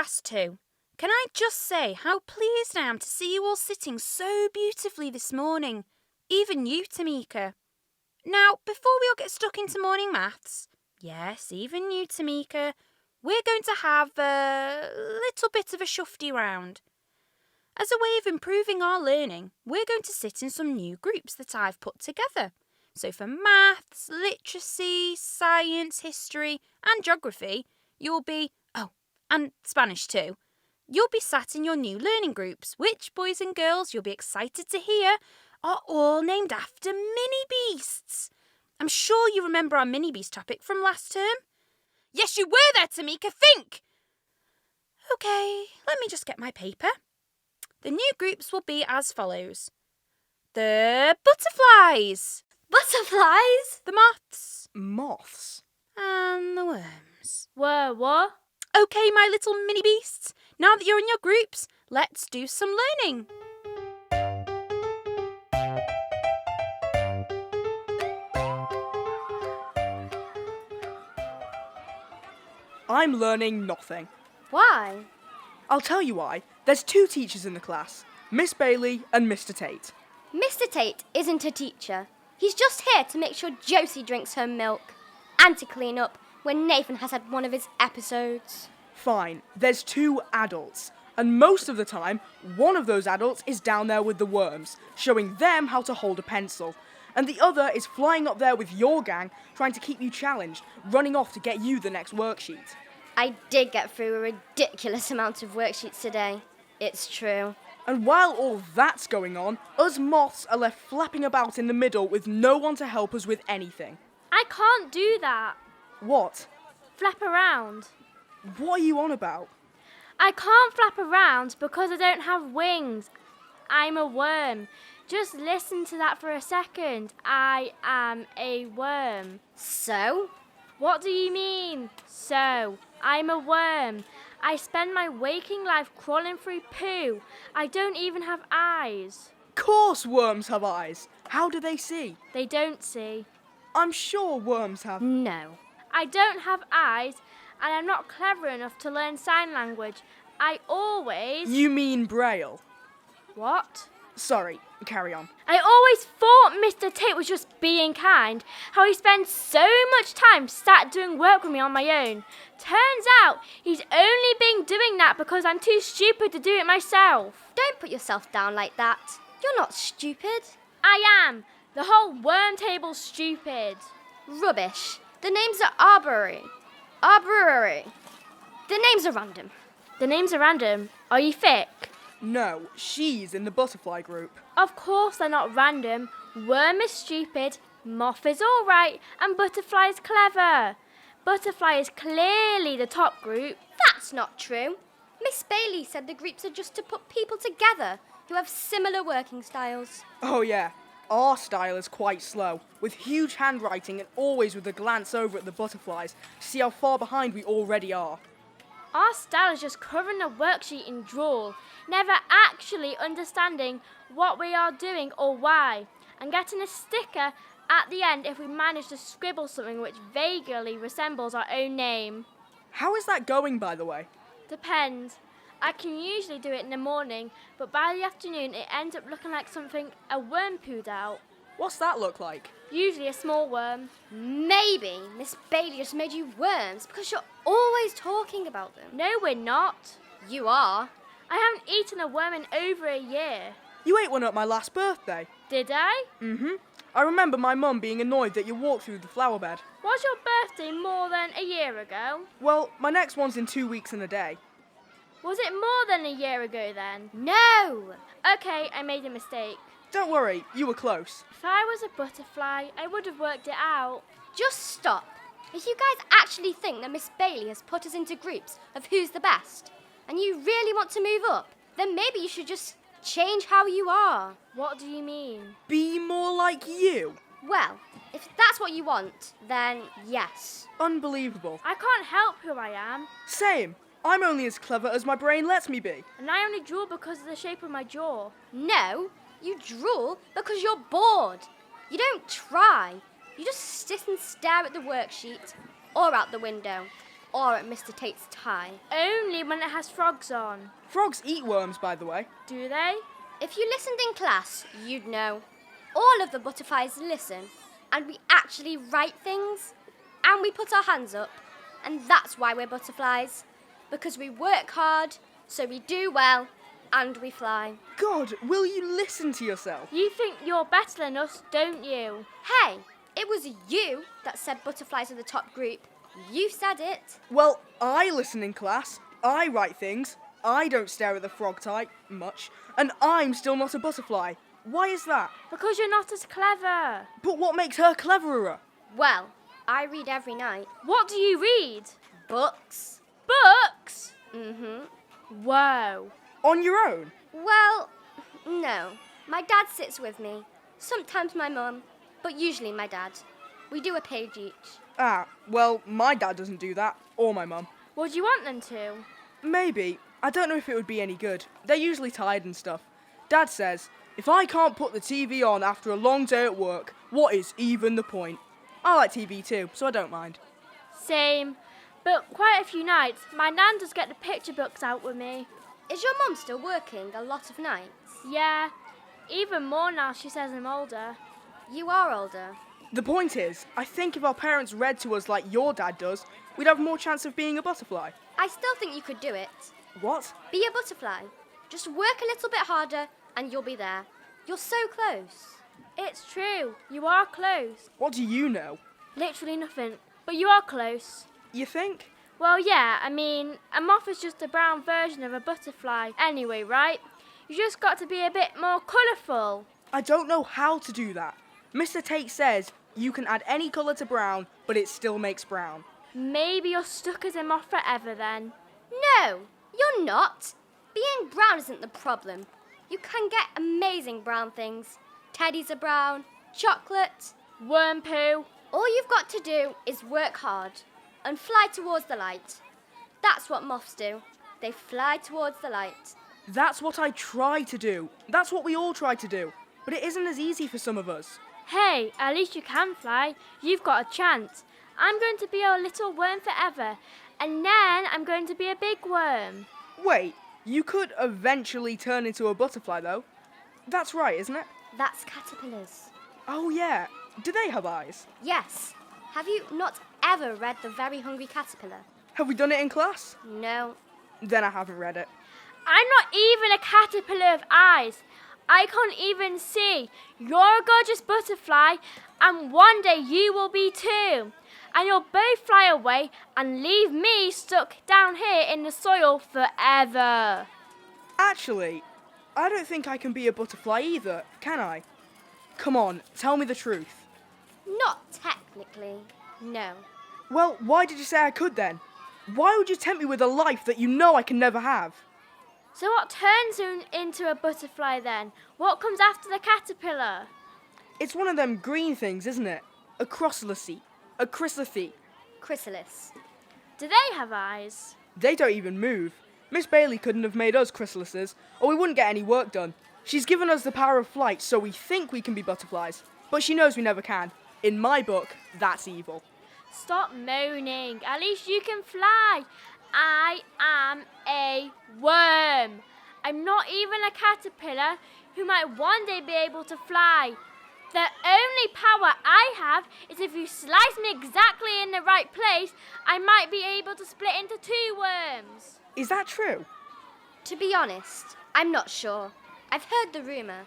Class 2. Can I just say how pleased I am to see you all sitting so beautifully this morning, even you, Tamika. Now, before we all get stuck into morning maths, yes, even you, Tamika, we're going to have a little bit of a shufty round. As a way of improving our learning, we're going to sit in some new groups that I've put together. So for maths, literacy, science, history and geography, you'll be, and Spanish too, you'll be sat in your new learning groups, which, boys and girls, you'll be excited to hear, are all named after mini-beasts. I'm sure you remember our mini-beast topic from last term. Yes, you were there, Tamika, think! OK, let me just get my paper. The new groups will be as follows. The butterflies. Butterflies? The moths. Moths? And the worms. What? OK, my little mini-beasts, now that you're in your groups, let's do some learning. I'm learning nothing. Why? I'll tell you why. There's 2 teachers in the class, Miss Bailey and Mr. Tate. Mr. Tate isn't a teacher. He's just here to make sure Josie drinks her milk and to clean up when Nathan has had one of his episodes. Fine, there's 2 adults, and most of the time, one of those adults is down there with the worms, showing them how to hold a pencil, and the other is flying up there with your gang, trying to keep you challenged, running off to get you the next worksheet. I did get through a ridiculous amount of worksheets today. It's true. And while all that's going on, us moths are left flapping about in the middle with no one to help us with anything. I can't do that. What? Flap around. What are you on about? I can't flap around because I don't have wings. I'm a worm. Just listen to that for a second. I am a worm. So? What do you mean? So, I'm a worm. I spend my waking life crawling through poo. I don't even have eyes. Course worms have eyes. How do they see? They don't see. I'm sure worms have... No. I don't have eyes, and I'm not clever enough to learn sign language. I always... You mean Braille? What? Sorry, carry on. I always thought Mr. Tate was just being kind, how he spends so much time sat doing work with me on my own. Turns out he's only been doing that because I'm too stupid to do it myself. Don't put yourself down like that. You're not stupid. I am. The whole worm table's stupid. Rubbish. The names are arbitrary. Arbitrary. The names are random. The names are random. Are you thick? No, she's in the butterfly group. Of course they're not random. Worm is stupid, moth is all right, and butterfly is clever. Butterfly is clearly the top group. That's not true. Miss Bailey said the groups are just to put people together who have similar working styles. Oh yeah, our style is quite slow, with huge handwriting and always with a glance over at the butterflies to see how far behind we already are. Our style is just covering a worksheet in drawl, never actually understanding what we are doing or why, and getting a sticker at the end if we manage to scribble something which vaguely resembles our own name. How is that going, by the way? Depends. I can usually do it in the morning, but by the afternoon it ends up looking like something a worm pooed out. What's that look like? Usually a small worm. Maybe Miss Bailey just made you worms because you're always talking about them. No, we're not. You are. I haven't eaten a worm in over a year. You ate one at my last birthday. Did I? I remember my mum being annoyed that you walked through the flower bed. Was your birthday more than a year ago? Well, my next one's in 2 weeks and a day. Was it more than a year ago then? No! Okay, I made a mistake. Don't worry, you were close. If I was a butterfly, I would have worked it out. Just stop. If you guys actually think that Miss Bailey has put us into groups of who's the best, and you really want to move up, then maybe you should just change how you are. What do you mean? Be more like you. Well, if that's what you want, then yes. Unbelievable. I can't help who I am. Same. I'm only as clever as my brain lets me be. And I only draw because of the shape of my jaw. No, you drool because you're bored. You don't try. You just sit and stare at the worksheet or out the window. or at Mr. Tate's tie. Only when it has frogs on. Frogs eat worms, by the way. Do they? If you listened in class, you'd know. All of the butterflies listen, and we actually write things, and we put our hands up, and that's why we're butterflies. Because we work hard, so we do well, and we fly. God, will you listen to yourself? You think you're better than us, don't you? Hey, it was you that said butterflies are the top group. You said it. Well, I listen in class, I write things, I don't stare at the frog type much, and I'm still not a butterfly. Why is that? Because you're not as clever. But what makes her cleverer? Well, I read every night. What do you read? Books. Books? Whoa. On your own? Well, no. My dad sits with me. Sometimes my mum, but usually my dad. We do a page each. Ah, well, my dad doesn't do that, or my mum. Would you want them to? Maybe. I don't know if it would be any good. They're usually tired and stuff. Dad says, if I can't put the TV on after a long day at work, what is even the point? I like TV too, so I don't mind. Same. But quite a few nights, my nan does get the picture books out with me. Is your mum still working a lot of nights? Yeah. Even more now she says I'm older. You are older. The point is, I think if our parents read to us like your dad does, we'd have more chance of being a butterfly. I still think you could do it. What? Be a butterfly. Just work a little bit harder and you'll be there. You're so close. It's true. You are close. What do you know? Literally nothing. But you are close. You think? Well, yeah, I mean, a moth is just a brown version of a butterfly anyway, right? You just got to be a bit more colourful. I don't know how to do that. Mr. Tate says you can add any colour to brown, but it still makes brown. Maybe you're stuck as a moth forever then. No, you're not. Being brown isn't the problem. You can get amazing brown things. Teddies are brown, chocolate. Worm poo. All you've got to do is work hard and fly towards the light. That's what moths do. They fly towards the light. That's what I try to do. That's what we all try to do. But it isn't as easy for some of us. Hey, at least you can fly. You've got a chance. I'm going to be a little worm forever, and then I'm going to be a big worm. Wait, you could eventually turn into a butterfly though. That's right, isn't it? That's caterpillars. Oh yeah. Do they have eyes? Yes. Have you not ever read The Very Hungry Caterpillar? Have we done it in class? No. Then I haven't read it. I'm not even a caterpillar of eyes. I can't even see. You're a gorgeous butterfly, and one day you will be too. And you'll both fly away and leave me stuck down here in the soil forever. Actually, I don't think I can be a butterfly either, can I? Come on, tell me the truth. Not technically. No. Well, why did you say I could then? Why would you tempt me with a life that you know I can never have? So what turns you into a butterfly then? What comes after the caterpillar? It's one of them green things, isn't it? A chrysalis. A chrysalis. Chrysalis. Do they have eyes? They don't even move. Miss Bailey couldn't have made us chrysalises, or we wouldn't get any work done. She's given us the power of flight, so we think we can be butterflies. But she knows we never can. In my book, that's evil. Stop moaning. At least you can fly. I am a worm. I'm not even a caterpillar who might one day be able to fly. The only power I have is if you slice me exactly in the right place, I might be able to split into 2 worms. Is that true? To be honest, I'm not sure. I've heard the rumour.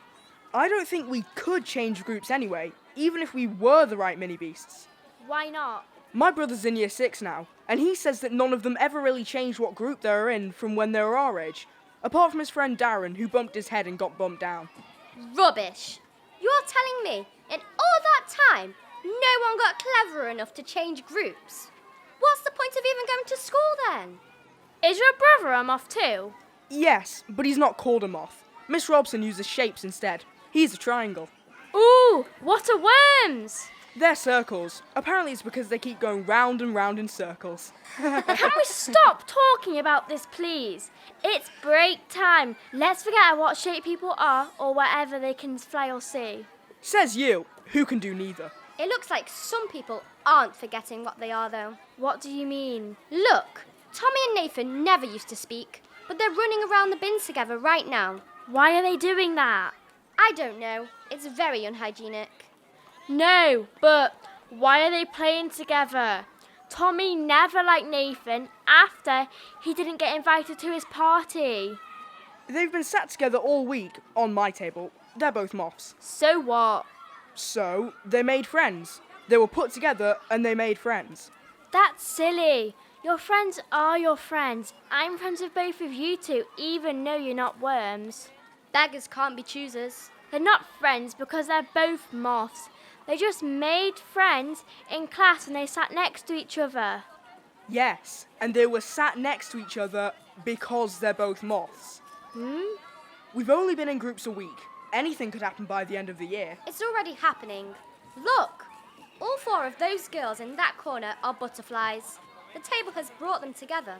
I don't think we could change groups anyway, even if we were the right mini-beasts. Why not? My brother's in year 6 now, and he says that none of them ever really changed what group they were in from when they were our age, apart from his friend Darren, who bumped his head and got bumped down. Rubbish. You're telling me in all that time, no one got clever enough to change groups? What's the point of even going to school then? Is your brother a moth too? Yes, but he's not called a moth. Miss Robson uses shapes instead. He's a triangle. Ooh, what are worms? They're circles. Apparently it's because they keep going round and round in circles. Can we stop talking about this, please? It's break time. Let's forget what shape people are or whatever they can fly or see. Says you, who can do neither. It looks like some people aren't forgetting what they are, though. What do you mean? Look, Tommy and Nathan never used to speak, but they're running around the bins together right now. Why are they doing that? I don't know. It's very unhygienic. No, but why are they playing together? Tommy never liked Nathan after he didn't get invited to his party. They've been sat together all week on my table. They're both moths. So what? So, they made friends. They were put together and they made friends. That's silly. Your friends are your friends. I'm friends with both of you two, even though you're not worms. Beggars can't be choosers. They're not friends because they're both moths. They just made friends in class and they sat next to each other. Yes, and they were sat next to each other because they're both moths. We've only been in groups a week. Anything could happen by the end of the year. It's already happening. Look! All 4 of those girls in that corner are butterflies. The table has brought them together.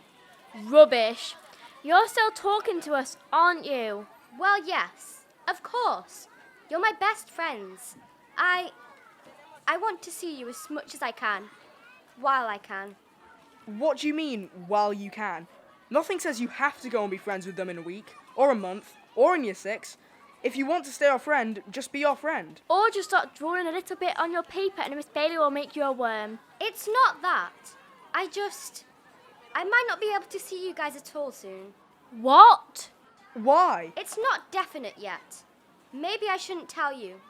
Rubbish. You're still talking to us, aren't you? Well, yes, of course. You're my best friends. I want to see you as much as I can, while I can. What do you mean, while you can? Nothing says you have to go and be friends with them in a week, or a month, or in year 6. If you want to stay our friend, just be our friend. Or just start drawing a little bit on your paper and Miss Bailey will make you a worm. It's not that. I might not be able to see you guys at all soon. What? Why? It's not definite yet. Maybe I shouldn't tell you,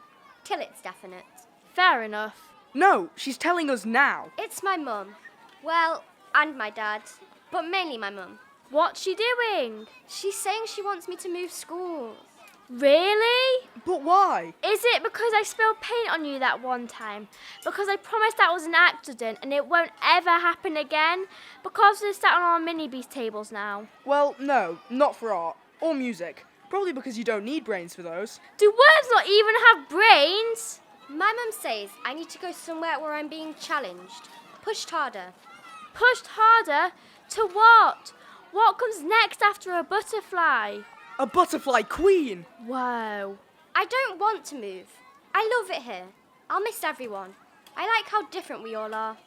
till it's definite. Fair enough. No, she's telling us now. It's my mum. Well, and my dad, but mainly my mum. What's she doing? She's saying she wants me to move schools. Really? But why? Is it because I spilled paint on you that one time? Because I promised that was an accident and it won't ever happen again? Because we're sat on our Minibeast tables now? Well, no, not for art. Or music. Probably because you don't need brains for those. Do worms not even have brains? My mum says I need to go somewhere where I'm being challenged, pushed harder. Pushed harder? To what? What comes next after a butterfly? A butterfly queen! Whoa. I don't want to move. I love it here. I'll miss everyone. I like how different we all are.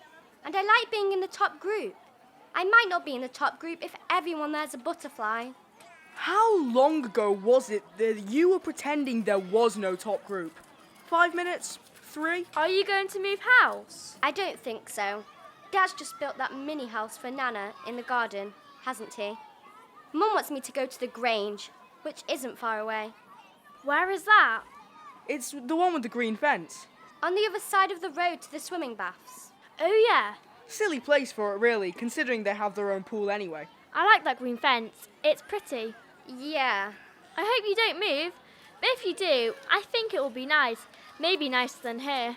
And I like being in the top group. I might not be in the top group if everyone there's a butterfly. How long ago was it that you were pretending there was no top group? 5 minutes? 3? Are you going to move house? I don't think so. Dad's just built that mini house for Nana in the garden, hasn't he? Mum wants me to go to the Grange, which isn't far away. Where is that? It's the one with the green fence. On the other side of the road to the swimming baths. Oh yeah. Silly place for it really, considering they have their own pool anyway. I like that green fence. It's pretty. Yeah. I hope you don't move, but if you do, I think it will be nice. Maybe nicer than here.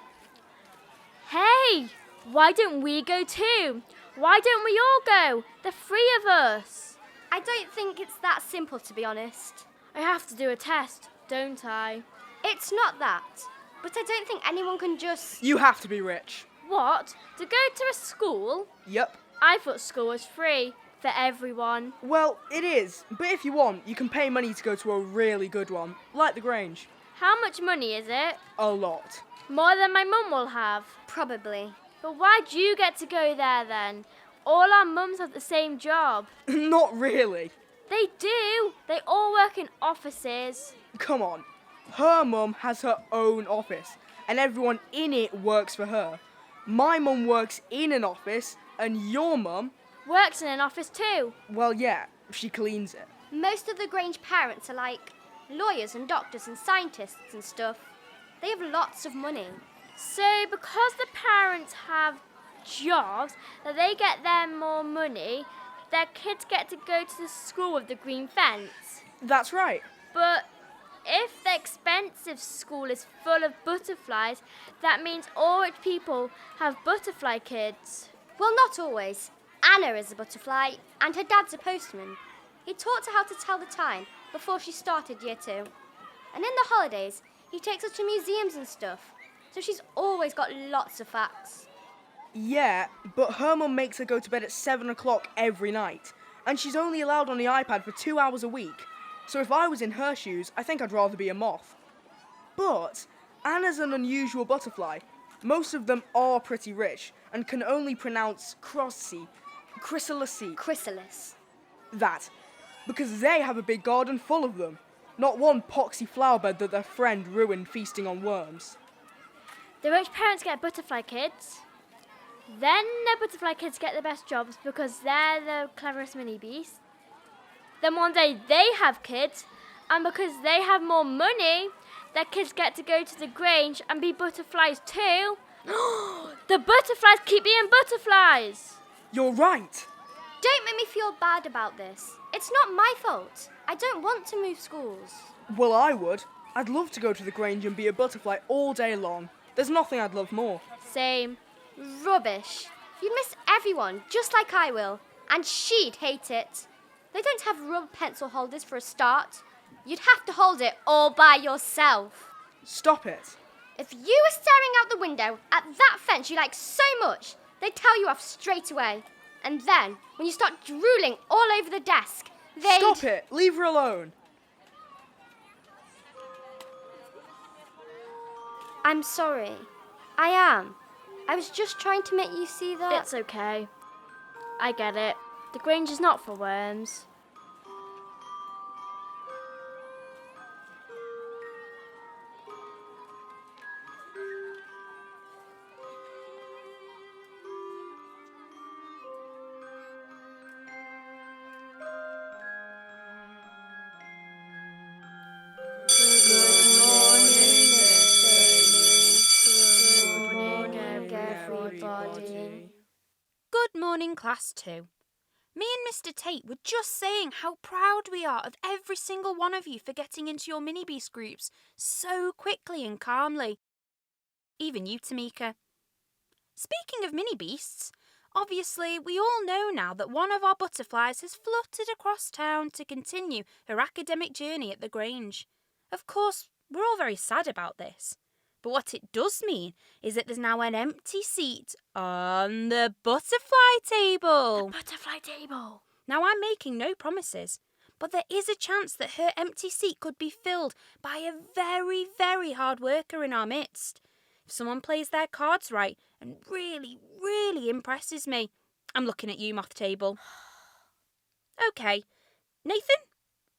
Hey, why don't we go too? Why don't we all go? The 3 of us. I don't think it's that simple, to be honest. I have to do a test, don't I? It's not that. But I don't think anyone can just... You have to be rich. What? To go to a school? Yep. I thought school was free for everyone. Well, it is, but if you want, you can pay money to go to a really good one, like the Grange. How much money is it? A lot. More than my mum will have. Probably. But why do you get to go there then? All our mums have the same job. Not really. They do. They all work in offices. Come on. Her mum has her own office, and everyone in it works for her. My mum works in an office, and your mum... Works in an office too. Well, yeah, she cleans it. Most of the Grange parents are like lawyers and doctors and scientists and stuff. They have lots of money. So because the parents have jobs, that they get them more money, their kids get to go to the school with the green fence. That's right. But if the expensive school is full of butterflies, that means all rich people have butterfly kids. Well, not always. Anna is a butterfly, and her dad's a postman. He taught her how to tell the time before she started year 2. And in the holidays, he takes her to museums and stuff, so she's always got lots of facts. Yeah, but her mum makes her go to bed at 7 o'clock every night, and she's only allowed on the iPad for 2 hours a week. So if I was in her shoes, I think I'd rather be a moth. But Anna's an unusual butterfly. most of them are pretty rich and can only pronounce chrysalis. Chrysalis. That, because they have a big garden full of them. Not one poxy flowerbed that their friend ruined feasting on worms. The rich parents get butterfly kids. Then the butterfly kids get the best jobs because they're the cleverest mini beasts. Then one day they have kids, and because they have more money, their kids get to go to the Grange and be butterflies too. The butterflies keep being butterflies! You're right. Don't make me feel bad about this. It's not my fault. I don't want to move schools. Well, I would. I'd love to go to the Grange and be a butterfly all day long. There's nothing I'd love more. Same. Rubbish. You'd miss everyone, just like I will. And she'd hate it. They don't have rubber pencil holders for a start. You'd have to hold it all by yourself. Stop it. If you were staring out the window at that fence you like so much, they'd tell you off straight away. And then, when you start drooling all over the desk, they'd... Stop it. Leave her alone. I'm sorry. I am. I was just trying to make you see that... It's okay. I get it. The Grange is not for worms. Good morning, Class 2. Me and Mr. Tate were just saying how proud we are of every single one of you for getting into your mini-beast groups so quickly and calmly. Even you, Tamika. Speaking of mini-beasts, obviously we all know now that one of our butterflies has fluttered across town to continue her academic journey at the Grange. Of course, we're all very sad about this. But what it does mean is that there's now an empty seat on the butterfly table. The butterfly table. Now, I'm making no promises, but there is a chance that her empty seat could be filled by a very, very hard worker in our midst. If someone plays their cards right and really, really impresses me. I'm looking at you, Moth Table. OK. Nathan,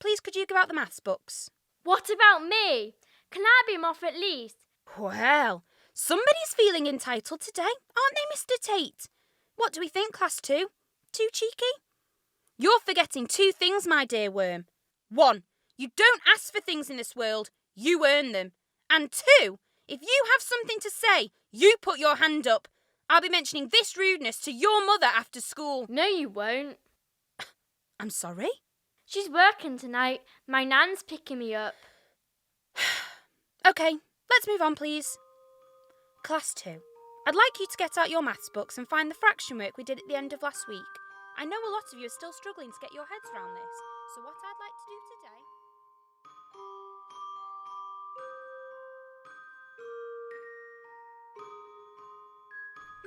please could you give out the maths books? What about me? Can I be Moth at least? Well, somebody's feeling entitled today, aren't they, Mr. Tate? What do we think, Class 2? Too cheeky? You're forgetting two things, my dear worm. 1, you don't ask for things in this world, you earn them. And 2, if you have something to say, you put your hand up. I'll be mentioning this rudeness to your mother after school. No, you won't. I'm sorry? She's working tonight. My nan's picking me up. OK, let's move on, please. Class 2, I'd like you to get out your maths books and find the fraction work we did at the end of last week. I know a lot of you are still struggling to get your heads around this, so what I'd like to do today...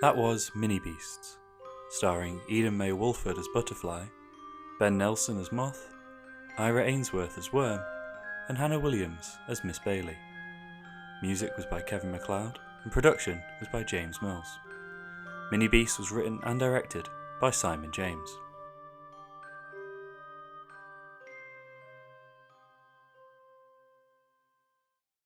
That was Minibeasts, starring Eden May Woolford as Butterfly, Ben Nelson as Moth, Eira Ainsworth as Worm, and Hannah Williams as Miss Bailey. Music was by Kevin MacLeod, and production was by James Mills. Minibeasts was written and directed by Simon James.